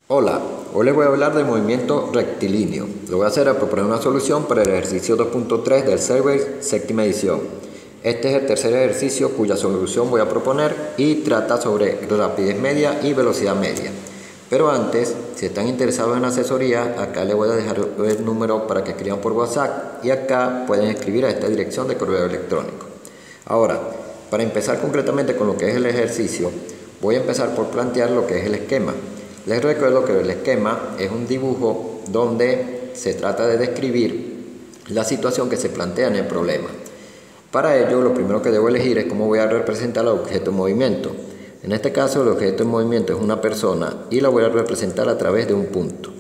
Hola, hoy les voy a hablar del movimiento rectilíneo. Lo voy a hacer a proponer una solución para el ejercicio 2.3 del Survey séptima edición. Este es el tercer ejercicio cuya solución voy a proponer y trata sobre rapidez media y velocidad media. Pero antes, si están interesados en la asesoría, acá les voy a dejar el número para que escriban por WhatsApp y acá pueden escribir a esta dirección de correo electrónico. Ahora, para empezar concretamente con lo que es el ejercicio, voy a empezar por plantear lo que es el esquema. Les recuerdo que el esquema es un dibujo donde se trata de describir la situación que se plantea en el problema. Para ello, lo primero que debo elegir es cómo voy a representar el objeto en movimiento. En este caso, el objeto en movimiento es una persona y la voy a representar a través de un punto.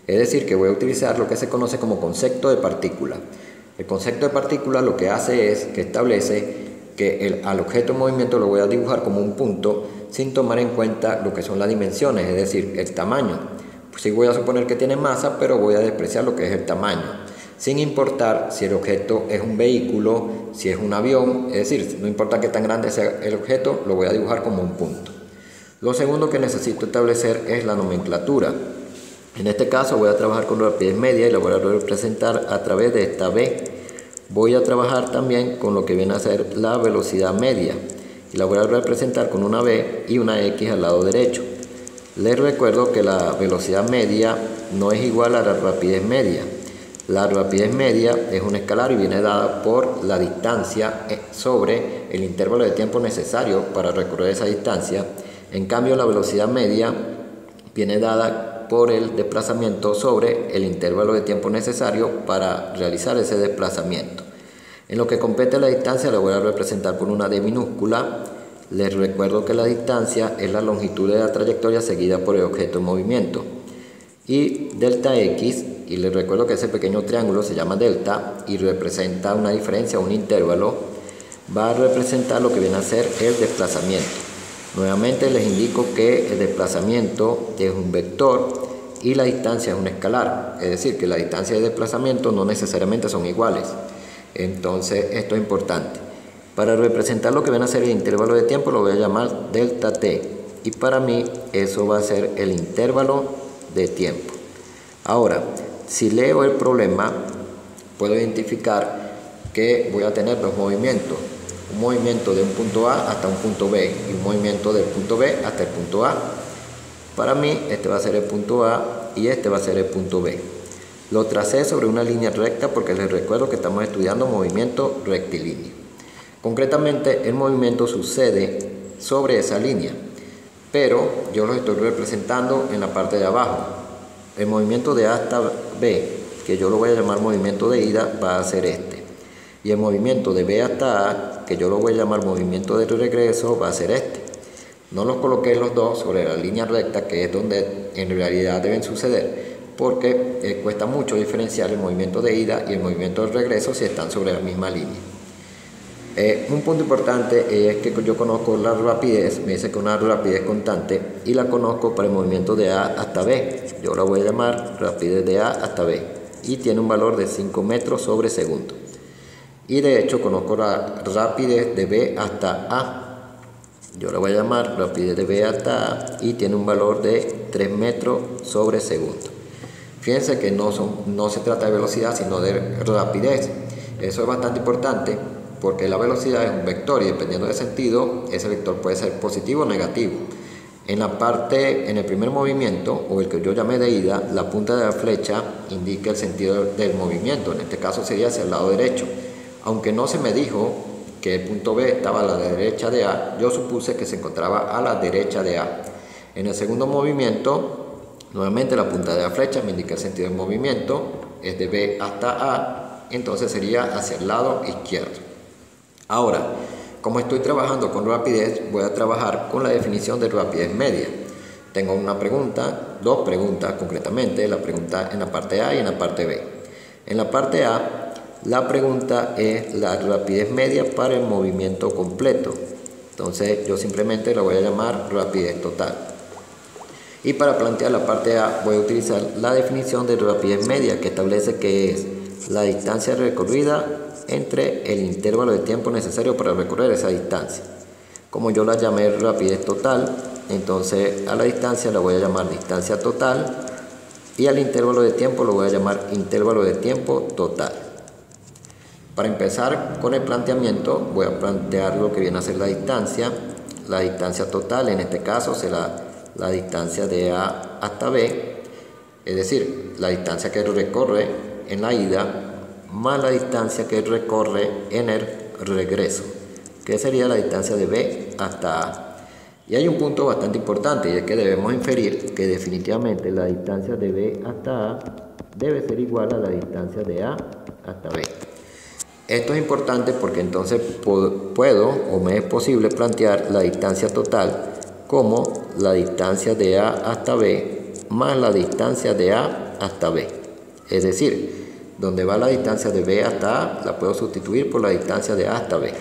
Es decir, que voy a utilizar lo que se conoce como concepto de partícula. El concepto de partícula lo que hace es que establece que al objeto en movimiento lo voy a dibujar como un punto sin tomar en cuenta lo que son las dimensiones, es decir, el tamaño. Pues sí voy a suponer que tiene masa, pero voy a despreciar lo que es el tamaño, sin importar si el objeto es un vehículo, si es un avión, es decir, no importa qué tan grande sea el objeto, lo voy a dibujar como un punto. Lo segundo que necesito establecer es la nomenclatura. En este caso voy a trabajar con rapidez media y la voy a representar a través de esta V. Voy a trabajar también con lo que viene a ser la velocidad media y la voy a representar con una V y una X al lado derecho. Les recuerdo que la velocidad media no es igual a la rapidez media. La rapidez media es un escalar y viene dada por la distancia sobre el intervalo de tiempo necesario para recorrer esa distancia. En cambio, la velocidad media viene dada por el desplazamiento sobre el intervalo de tiempo necesario para realizar ese desplazamiento. En lo que compete a la distancia, la voy a representar con una D minúscula. Les recuerdo que la distancia es la longitud de la trayectoria seguida por el objeto en movimiento. Y delta X, y les recuerdo que ese pequeño triángulo se llama delta y representa una diferencia, un intervalo, va a representar lo que viene a ser el desplazamiento. Nuevamente les indico que el desplazamiento es un vector y la distancia es un escalar, es decir, que la distancia de desplazamiento no necesariamente son iguales. Entonces esto es importante. Para representar lo que viene a ser el intervalo de tiempo lo voy a llamar delta t y para mí eso va a ser el intervalo de tiempo. Ahora, si leo el problema, puedo identificar que voy a tener dos movimientos. Un movimiento de un punto A hasta un punto B y un movimiento del punto B hasta el punto A. Para mí este va a ser el punto A y este va a ser el punto B. Lo tracé sobre una línea recta porque les recuerdo que estamos estudiando movimiento rectilíneo. Concretamente el movimiento sucede sobre esa línea, pero yo lo estoy representando en la parte de abajo. El movimiento de A hasta B, que yo lo voy a llamar movimiento de ida, va a ser este. Y el movimiento de B hasta A, que yo lo voy a llamar movimiento de regreso, va a ser este. No los coloqué los dos sobre la línea recta, que es donde en realidad deben suceder, porque cuesta mucho diferenciar el movimiento de ida y el movimiento de regreso si están sobre la misma línea. Un punto importante es que yo conozco la rapidez, me dice que una rapidez constante y la conozco para el movimiento de A hasta B. Yo la voy a llamar rapidez de A hasta B y tiene un valor de 5 metros sobre segundo. Y de hecho conozco la rapidez de B hasta A. Yo la voy a llamar rapidez de B hasta A y tiene un valor de 3 metros sobre segundo. Fíjense que no se trata de velocidad sino de rapidez. Eso es bastante importante porque la velocidad es un vector y dependiendo del sentido, ese vector puede ser positivo o negativo. En el primer movimiento, o el que yo llamé de ida, la punta de la flecha indica el sentido del movimiento, en este caso sería hacia el lado derecho. Aunque no se me dijo que el punto B estaba a la derecha de A, yo supuse que se encontraba a la derecha de A. En el segundo movimiento, nuevamente la punta de la flecha me indica el sentido del movimiento, es de B hasta A, entonces sería hacia el lado izquierdo. Ahora, como estoy trabajando con rapidez, voy a trabajar con la definición de rapidez media. Tengo una pregunta, dos preguntas concretamente, la pregunta en la parte A y en la parte B. En la parte A, la pregunta es la rapidez media para el movimiento completo. Entonces yo simplemente la voy a llamar rapidez total. Y para plantear la parte A voy a utilizar la definición de rapidez media que establece que es la distancia recorrida entre el intervalo de tiempo necesario para recorrer esa distancia. Como yo la llamé rapidez total, entonces a la distancia la voy a llamar distancia total y al intervalo de tiempo lo voy a llamar intervalo de tiempo total. Para empezar con el planteamiento voy a plantear lo que viene a ser la distancia. La distancia total en este caso será la distancia de A hasta B, es decir, la distancia que recorre en la ida más la distancia que recorre en el regreso, que sería la distancia de B hasta A. Y hay un punto bastante importante y es que debemos inferir que definitivamente la distancia de B hasta A debe ser igual a la distancia de A hasta B. Esto es importante porque entonces puedo o me es posible plantear la distancia total como la distancia de A hasta B más la distancia de A hasta B. Es decir, donde va la distancia de B hasta A la puedo sustituir por la distancia de A hasta B.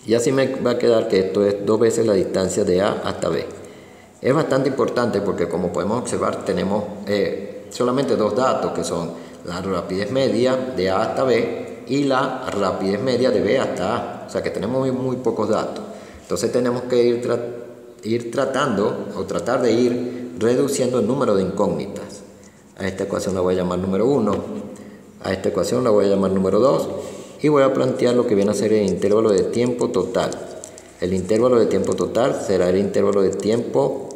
Y así me va a quedar que esto es 2 veces la distancia de A hasta B. Es bastante importante porque, como podemos observar, tenemos solamente 2 datos, que son la rapidez media de A hasta B y la rapidez media de B hasta A. O sea que tenemos muy pocos datos. Entonces tenemos que ir tratando o tratar de ir reduciendo el número de incógnitas. A esta ecuación la voy a llamar número 1. A esta ecuación la voy a llamar número 2 y voy a plantear lo que viene a ser el intervalo de tiempo total. El intervalo de tiempo total será el intervalo de tiempo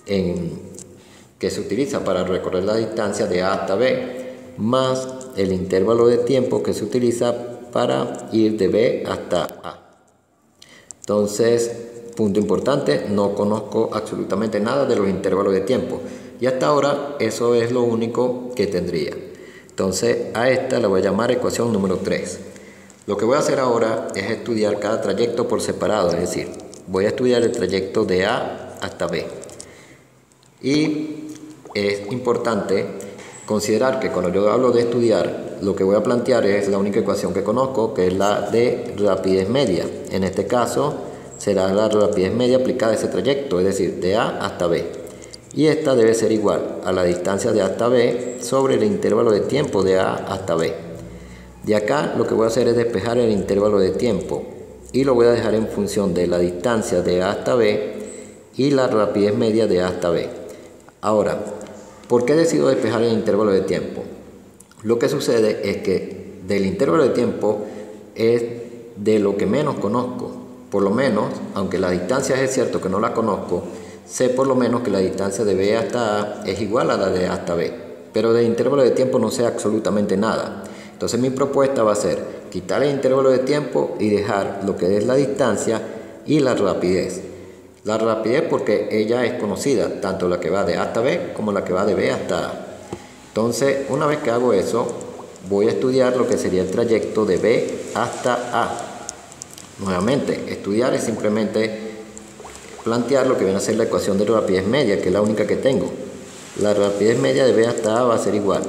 que se utiliza para recorrer la distancia de A hasta B, más el intervalo de tiempo que se utiliza para ir de B hasta A. Entonces, punto importante, no conozco absolutamente nada de los intervalos de tiempo y hasta ahora eso es lo único que tendría. Entonces a esta la voy a llamar ecuación número 3. Lo que voy a hacer ahora es estudiar cada trayecto por separado, es decir, voy a estudiar el trayecto de A hasta B. Y es importante considerar que cuando yo hablo de estudiar, lo que voy a plantear es la única ecuación que conozco, que es la de rapidez media. En este caso será la rapidez media aplicada a ese trayecto, es decir, de A hasta B. Y esta debe ser igual a la distancia de A hasta B sobre el intervalo de tiempo de A hasta B. De acá lo que voy a hacer es despejar el intervalo de tiempo y lo voy a dejar en función de la distancia de A hasta B y la rapidez media de A hasta B. Ahora, ¿por qué decido despejar el intervalo de tiempo? Lo que sucede es que del intervalo de tiempo es de lo que menos conozco. Por lo menos, aunque la distancia es cierto que no la conozco, sé por lo menos que la distancia de B hasta A es igual a la de A hasta B, pero del intervalo de tiempo no sé absolutamente nada. Entonces mi propuesta va a ser quitar el intervalo de tiempo y dejar lo que es la distancia y la rapidez. La rapidez porque ella es conocida, tanto la que va de A hasta B como la que va de B hasta A. Entonces, una vez que hago eso, voy a estudiar lo que sería el trayecto de B hasta A. Nuevamente, estudiar es simplemente plantear lo que viene a ser la ecuación de rapidez media, que es la única que tengo. La rapidez media de B hasta A va a ser igual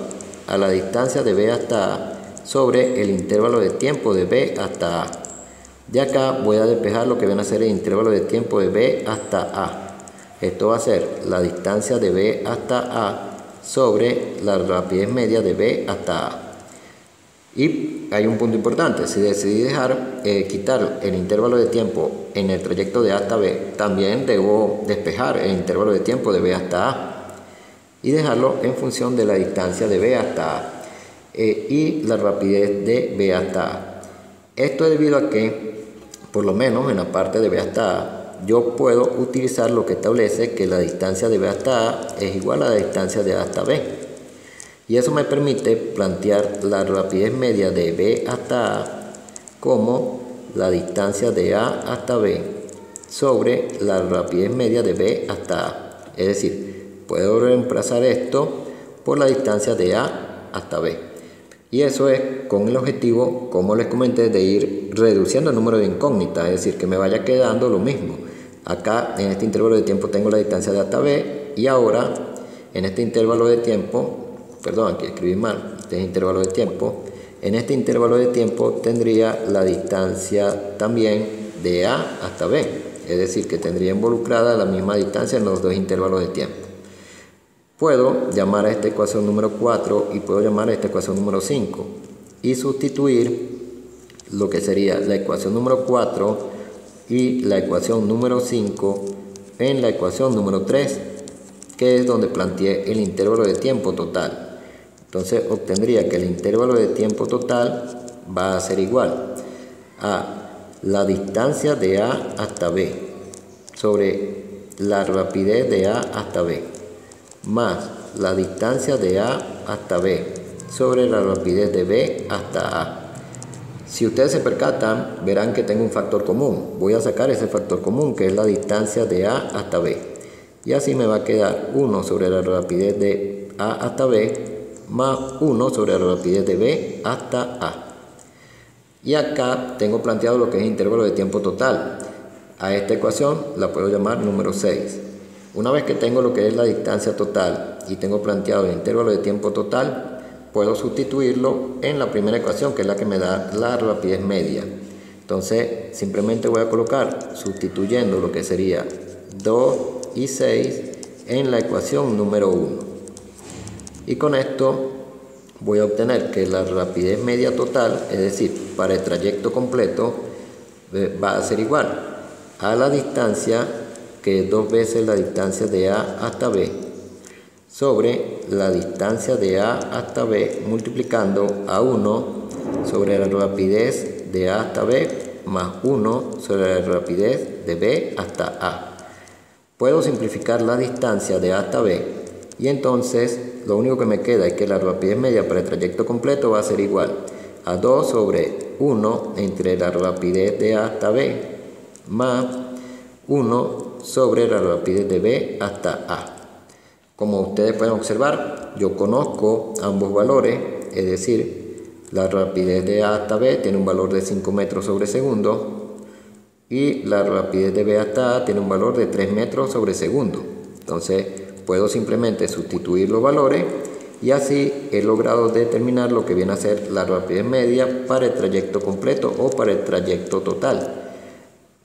a la distancia de B hasta A sobre el intervalo de tiempo de B hasta A. De acá voy a despejar lo que viene a ser el intervalo de tiempo de B hasta A. Esto va a ser la distancia de B hasta A sobre la rapidez media de B hasta A. Y hay un punto importante, si decidí quitar el intervalo de tiempo en el trayecto de A hasta B, también debo despejar el intervalo de tiempo de B hasta A y dejarlo en función de la distancia de B hasta A y la rapidez de B hasta A. Esto es debido a que, por lo menos en la parte de B hasta A, yo puedo utilizar lo que establece que la distancia de B hasta A es igual a la distancia de A hasta B. Y eso me permite plantear la rapidez media de B hasta A como la distancia de A hasta B sobre la rapidez media de B hasta A. Es decir, puedo reemplazar esto por la distancia de A hasta B. Y eso es con el objetivo, como les comenté, de ir reduciendo el número de incógnitas, es decir, que me vaya quedando lo mismo. Acá en este intervalo de tiempo tengo la distancia de A hasta B y ahora en este intervalo de tiempo, perdón, aquí escribí mal, este es intervalo de tiempo. En este intervalo de tiempo tendría la distancia también de A hasta B, es decir, que tendría involucrada la misma distancia en los dos intervalos de tiempo. Puedo llamar a esta ecuación número 4 y puedo llamar a esta ecuación número 5 y sustituir lo que sería la ecuación número 4 y la ecuación número 5 en la ecuación número 3, que es donde planteé el intervalo de tiempo total. Entonces obtendría que el intervalo de tiempo total va a ser igual a la distancia de A hasta B sobre la rapidez de A hasta B, más la distancia de A hasta B sobre la rapidez de B hasta A. Si ustedes se percatan, verán que tengo un factor común. Voy a sacar ese factor común, que es la distancia de A hasta B. Y así me va a quedar 1 sobre la rapidez de A hasta B, más 1 sobre la rapidez de B hasta A. Y acá tengo planteado lo que es intervalo de tiempo total. A esta ecuación la puedo llamar número 6. Una vez que tengo lo que es la distancia total y tengo planteado el intervalo de tiempo total, puedo sustituirlo en la primera ecuación, que es la que me da la rapidez media. Entonces simplemente voy a colocar, sustituyendo lo que sería 2 y 6 en la ecuación número 1. Y con esto voy a obtener que la rapidez media total, es decir, para el trayecto completo, va a ser igual a la distancia, que es 2 veces la distancia de A hasta B, sobre la distancia de A hasta B multiplicando a 1 sobre la rapidez de A hasta B más 1 sobre la rapidez de B hasta A. Puedo simplificar la distancia de A hasta B y entonces lo único que me queda es que la rapidez media para el trayecto completo va a ser igual a 2 sobre 1 entre la rapidez de A hasta B más 1 sobre la rapidez de B hasta A. Como ustedes pueden observar, yo conozco ambos valores, es decir, la rapidez de A hasta B tiene un valor de 5 metros sobre segundo y la rapidez de B hasta A tiene un valor de 3 metros sobre segundo. Entonces puedo simplemente sustituir los valores y así he logrado determinar lo que viene a ser la rapidez media para el trayecto completo o para el trayecto total.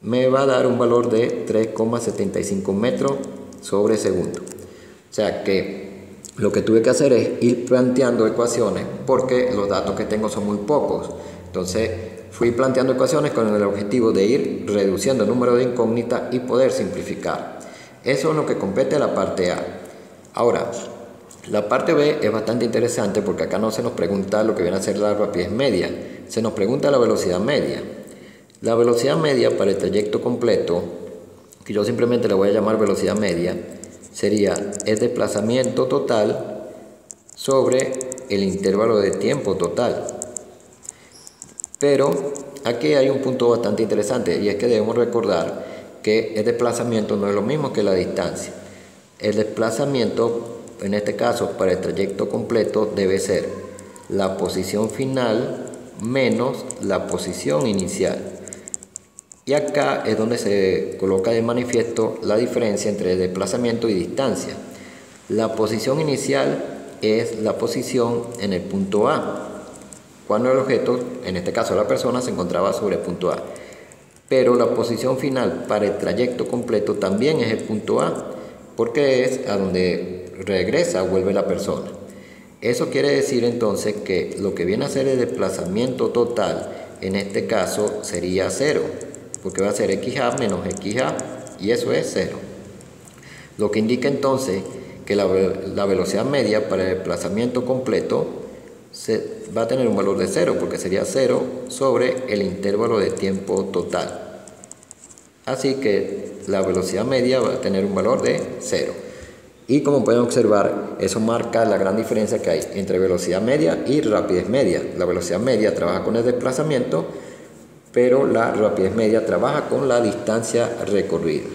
Me va a dar un valor de 3,75 metros sobre segundo. O sea que lo que tuve que hacer es ir planteando ecuaciones porque los datos que tengo son muy pocos. Entonces fui planteando ecuaciones con el objetivo de ir reduciendo el número de incógnitas y poder simplificar. Eso es lo que compete a la parte A. Ahora, la parte B es bastante interesante porque acá no se nos pregunta lo que viene a ser la rapidez media, se nos pregunta la velocidad media. La velocidad media para el trayecto completo, que yo simplemente le voy a llamar velocidad media, sería el desplazamiento total sobre el intervalo de tiempo total. Pero aquí hay un punto bastante interesante y es que debemos recordar que el desplazamiento no es lo mismo que la distancia. El desplazamiento, en este caso para el trayecto completo, debe ser la posición final menos la posición inicial. Y acá es donde se coloca de manifiesto la diferencia entre desplazamiento y distancia. La posición inicial es la posición en el punto A, cuando el objeto, en este caso la persona, se encontraba sobre el punto A. Pero la posición final para el trayecto completo también es el punto A, porque es a donde regresa o vuelve la persona. Eso quiere decir entonces que lo que viene a ser el desplazamiento total, en este caso sería 0. Porque va a ser XA menos XA y eso es 0. Lo que indica entonces que la velocidad media para el desplazamiento completo va a tener un valor de 0 porque sería 0 sobre el intervalo de tiempo total. Así que la velocidad media va a tener un valor de 0. Y como pueden observar, eso marca la gran diferencia que hay entre velocidad media y rapidez media. La velocidad media trabaja con el desplazamiento, pero la rapidez media trabaja con la distancia recorrida.